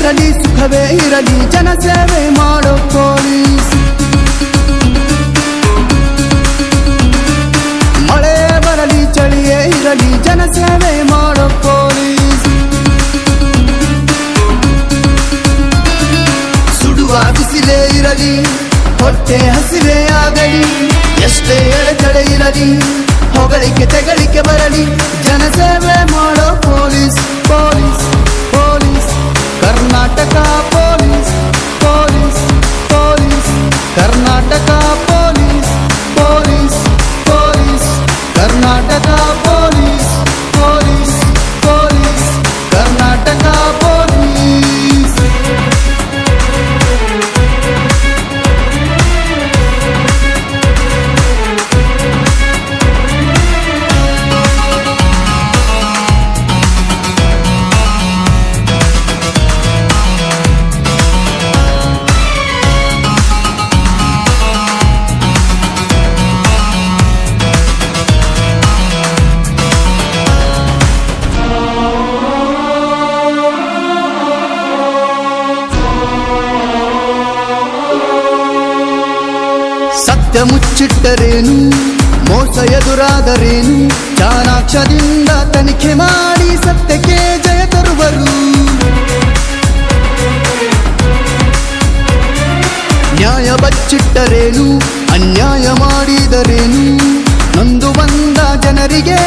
ಇರಲಿ ಸುಖವೇ ಇರಲಿ ಜನಸೇವೆ ಮಾಡೋ ಪೊಲೀಸ್. ಮಳೆ ಬರಲಿ ಚಳಿಯೇ ಇರಲಿ ಜನಸೇವೆ ಮಾಡೋ ಪೊಲೀಸ್. ಸುಡುವ ಬಿಸಿಲೇ ಇರಲಿ ಹೊಟ್ಟೆ ಹಸಿವೆ ಆಗಲಿ ಎಷ್ಟೇ ಎಳೆತಡೆ ಇರಲಿ ಹೊಗಳಿಕೆ ತೆಗಳಿಕೆ ಬರಲಿ ಜನಸೇವೆ ಮಾಡೋ police police police. Karnataka police police police. Karnataka police police police. Karnataka police police police. Karnataka police. ಸತ್ಯ ಮುಚ್ಚಿಟ್ಟರೇನು ಮೋಸ ಎದುರಾದರೇನು ಚಾಣಾಕ್ಷದಿಂದ ತನಿಖೆ ಮಾಡಿ ಸತ್ಯಕ್ಕೆ ಜಯ ತರುವರು. ನ್ಯಾಯ ಬಚ್ಚಿಟ್ಟರೇನು ಅನ್ಯಾಯ ಮಾಡಿದರೇನು ನೊಂದು ಬಂದ ಜನರಿಗೆ